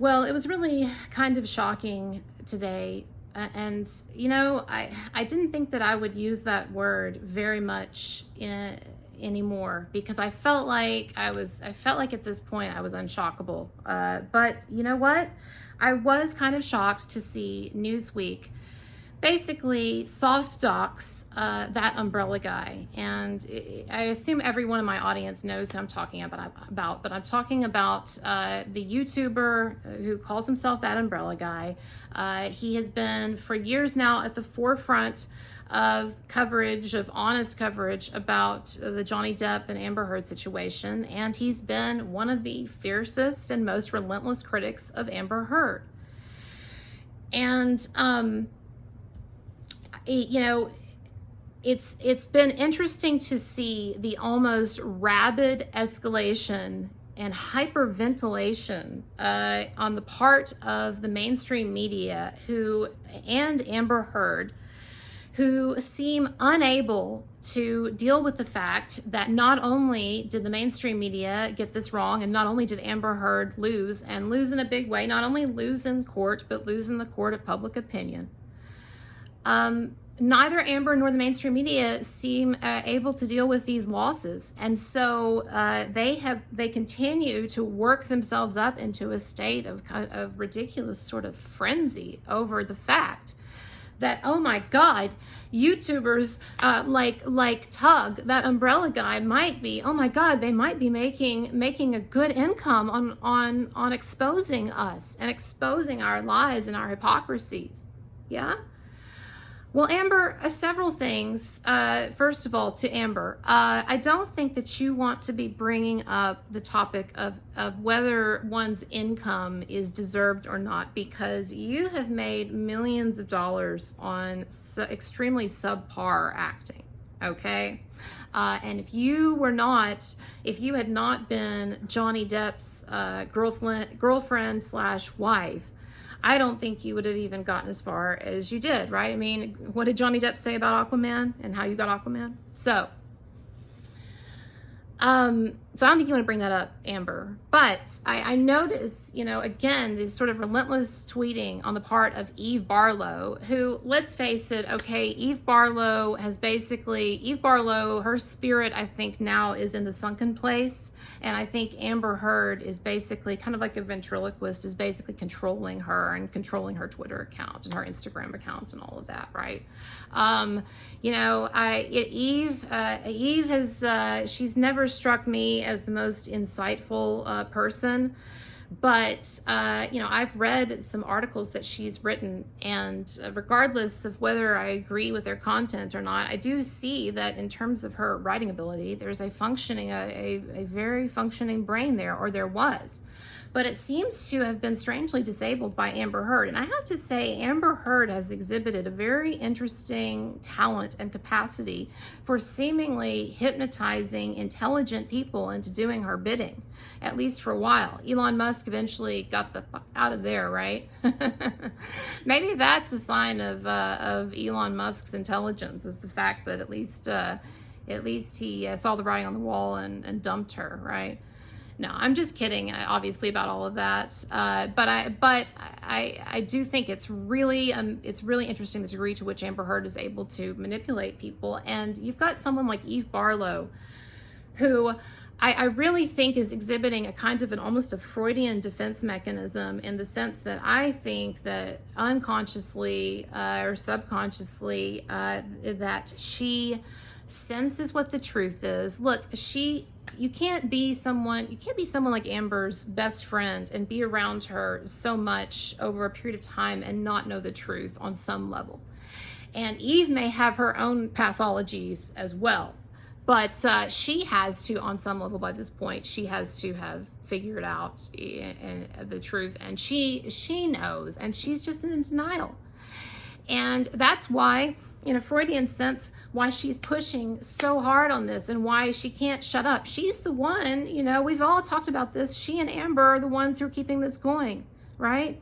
Well, it was really kind of shocking today. And, I didn't think that I would use that word very much anymore because I felt like at this point I was unshockable. But you know what? I was kind of shocked to see Newsweek basically soft-dox that umbrella guy. And I assume everyone in my audience knows who I'm talking about, but I'm talking about the YouTuber who calls himself that umbrella guy. He has been for years now at the forefront of honest coverage about the Johnny Depp and Amber Heard situation, and he's been one of the fiercest and most relentless critics of Amber Heard. And it's been interesting to see the almost rabid escalation and hyperventilation on the part of the mainstream media and Amber Heard, who seem unable to deal with the fact that not only did the mainstream media get this wrong, and not only did Amber Heard lose in a big way, not only lose in court, but lose in the court of public opinion. Neither Amber nor the mainstream media seem able to deal with these losses. And so they continue to work themselves up into a state of ridiculous sort of frenzy over the fact that, oh my God, YouTubers like Tug, that umbrella guy, they might be making a good income on exposing us and exposing our lies and our hypocrisies. Yeah? Well, Amber, several things. First of all, to Amber, I don't think that you want to be bringing up the topic of whether one's income is deserved or not, because you have made millions of dollars on extremely subpar acting, okay? And if you had not been Johnny Depp's girlfriend/wife, I don't think you would have even gotten as far as you did, right? I mean, what did Johnny Depp say about Aquaman and how you got Aquaman? So I don't think you want to bring that up, Amber. But I notice, again, this sort of relentless tweeting on the part of Eve Barlow, who, let's face it, okay, Eve Barlow, her spirit, I think, now is in the sunken place. And I think Amber Heard is basically kind of like a ventriloquist, is basically controlling her and controlling her Twitter account and her Instagram account and all of that, right? Eve has, she's never struck me as the most insightful person, but I've read some articles that she's written, and regardless of whether I agree with their content or not, I do see that in terms of her writing ability, there's a very functioning brain there, or there was. But it seems to have been strangely disabled by Amber Heard. And I have to say, Amber Heard has exhibited a very interesting talent and capacity for seemingly hypnotizing intelligent people into doing her bidding, at least for a while. Elon Musk eventually got the fuck out of there, right? Maybe that's a sign of Elon Musk's intelligence, is the fact that at least he saw the writing on the wall and dumped her, right? No, I'm just kidding, obviously, about all of that. But I do think it's really interesting the degree to which Amber Heard is able to manipulate people. And you've got someone like Eve Barlow, who I really think is exhibiting a kind of almost a Freudian defense mechanism, in the sense that I think that unconsciously or subconsciously that she senses what the truth is. Look, you can't be someone like Amber's best friend and be around her so much over a period of time and not know the truth on some level. And Eve may have her own pathologies as well, but she has to, on some level by this point, she has to have figured out the truth, and she knows, and she's just in denial. And that's why, in a Freudian sense, why she's pushing so hard on this and why she can't shut up. She's the one, we've all talked about this. She and Amber are the ones who are keeping this going, right?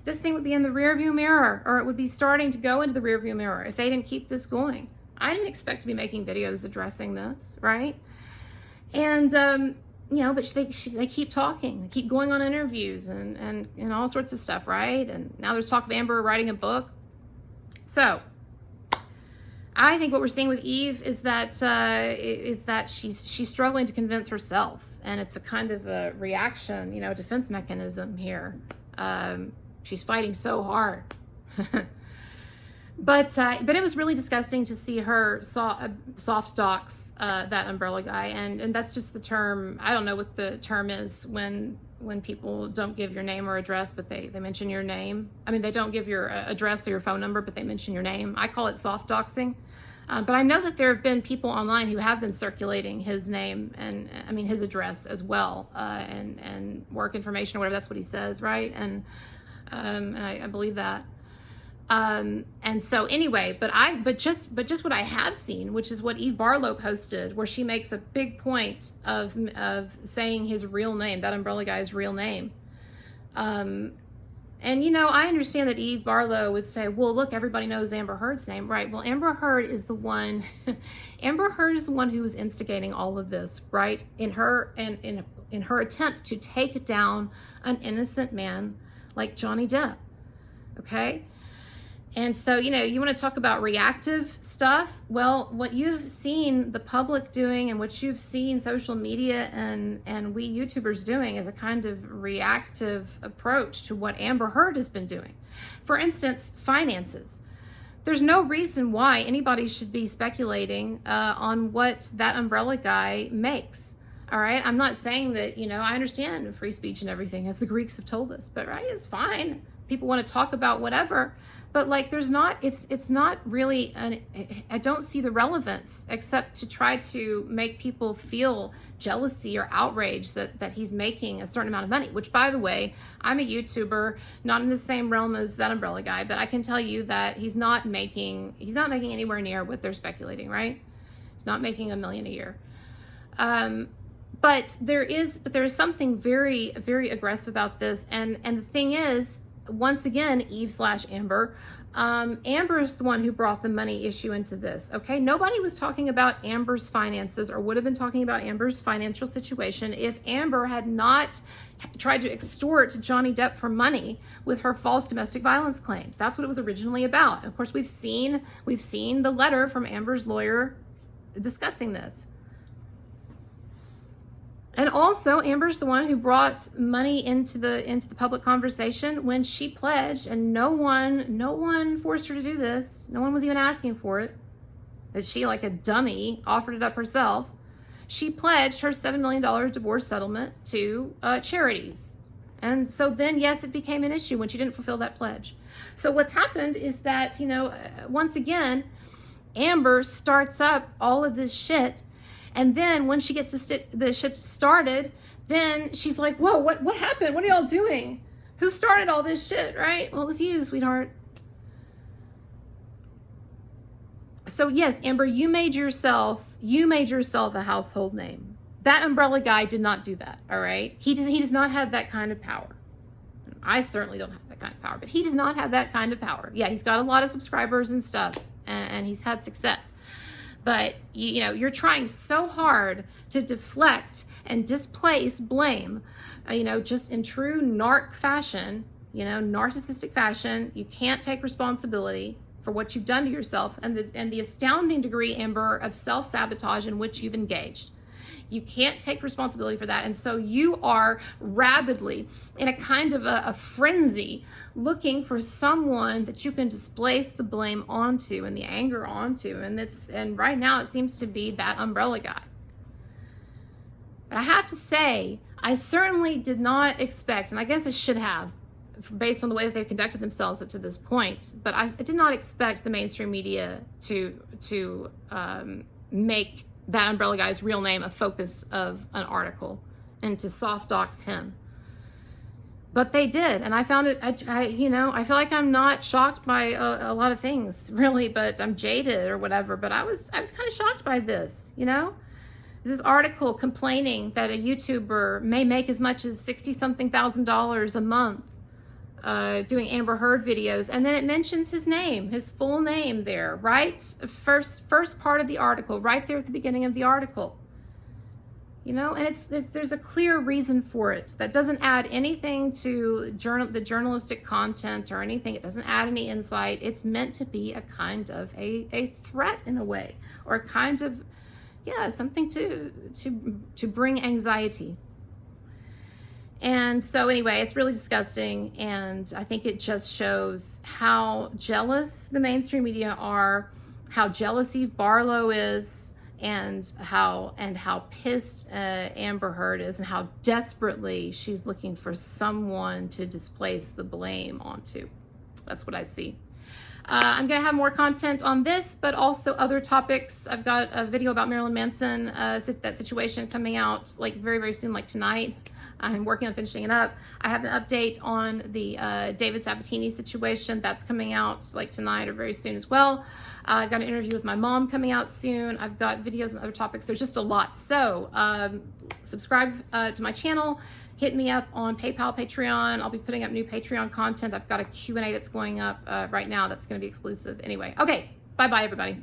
This thing would be in the rearview mirror, or it would be starting to go into the rearview mirror if they didn't keep this going. I didn't expect to be making videos addressing this, right? And but they keep talking, they keep going on interviews and all sorts of stuff, right? And now there's talk of Amber writing a book. So I think what we're seeing with Eve is that she's struggling to convince herself, and it's a kind of a reaction, defense mechanism here. She's fighting so hard. But it was really disgusting to see her soft dox that umbrella guy, and that's just the term. I don't know what the term is when people don't give your name or address, but they mention your name. I mean, they don't give your address or your phone number, but they mention your name. I call it soft-doxxing. But I know that there have been people online who have been circulating his name and, his address as well, and work information or whatever. That's what he says, right? And I believe that. And so anyway, but just what I have seen, which is what Eve Barlow posted, where she makes a big point of saying his real name, that umbrella guy's real name. And I understand that Eve Barlow would say, well, look, everybody knows Amber Heard's name, right? Well, Amber Heard is the one who was instigating all of this, right? In her attempt to take down an innocent man like Johnny Depp. Okay? And so, you want to talk about reactive stuff? Well, what you've seen the public doing and what you've seen social media and we YouTubers doing is a kind of reactive approach to what Amber Heard has been doing. For instance, finances. There's no reason why anybody should be speculating on what that umbrella guy makes. All right? I'm not saying that, I understand free speech and everything, as the Greeks have told us, but right, it's fine. People want to talk about whatever. But it's not really, I don't see the relevance except to try to make people feel jealousy or outrage that he's making a certain amount of money, which, by the way, I'm a YouTuber, not in the same realm as that umbrella guy, but I can tell you that he's not making anywhere near what they're speculating, right? He's not making $1 million a year. But there is something very, very aggressive about this. And the thing is, once again, Eve/Amber, Amber is the one who brought the money issue into this. Okay, nobody was talking about Amber's finances or would have been talking about Amber's financial situation if Amber had not tried to extort Johnny Depp for money with her false domestic violence claims. That's what it was originally about. And of course, we've seen the letter from Amber's lawyer discussing this. And also, Amber's the one who brought money into the public conversation when she pledged, and no one forced her to do this. No one was even asking for it. But she, like a dummy, offered it up herself. She pledged her $7 million divorce settlement to charities. And so then, yes, it became an issue when she didn't fulfill that pledge. So what's happened is that, once again, Amber starts up all of this shit. And then when she gets the shit started, then she's like, whoa, what happened? What are y'all doing? Who started all this shit, right? Well, it was you, sweetheart. So yes, Amber, you made yourself a household name. That umbrella guy did not do that, all right? He does not have that kind of power. I certainly don't have that kind of power, but he does not have that kind of power. Yeah, he's got a lot of subscribers and stuff, and he's had success. But, you're trying so hard to deflect and displace blame, just in true narc fashion, narcissistic fashion. You can't take responsibility for what you've done to yourself and the astounding degree, Amber, of self-sabotage in which you've engaged. You can't take responsibility for that. And so you are rabidly in a kind of a frenzy looking for someone that you can displace the blame onto and the anger onto. And right now it seems to be that umbrella guy. But I have to say, I certainly did not expect, and I guess I should have, based on the way that they've conducted themselves up to this point, but I did not expect the mainstream media to make that umbrella guy's real name a focus of an article and to soft dox him. But they did, and I found it, I feel like I'm not shocked by a lot of things, really, but I'm jaded or whatever, but I was kind of shocked by this, This article complaining that a YouTuber may make as much as $60-something thousand a month doing Amber Heard videos, and then it mentions his name, his full name there, right? First part of the article, right there at the beginning of the article. you know, and there's a clear reason for it that doesn't add anything to the journalistic content or anything. It doesn't add any insight. It's meant to be a kind of a threat in a way, or a kind of, yeah, something to bring anxiety. And so anyway, it's really disgusting, and I think it just shows how jealous the mainstream media are, how jealous Eve Barlow is, and how pissed Amber Heard is, and how desperately she's looking for someone to displace the blame onto. That's what I see. I'm gonna have more content on this, but also other topics. I've got a video about Marilyn Manson, that situation coming out like very, very soon, like tonight. I'm working on finishing it up. I have an update on the David Sabatini situation. That's coming out like tonight or very soon as well. I've got an interview with my mom coming out soon. I've got videos and other topics. There's just a lot. So subscribe to my channel. Hit me up on PayPal, Patreon. I'll be putting up new Patreon content. I've got a Q&A that's going up right now that's going to be exclusive. Anyway, okay. Bye-bye, everybody.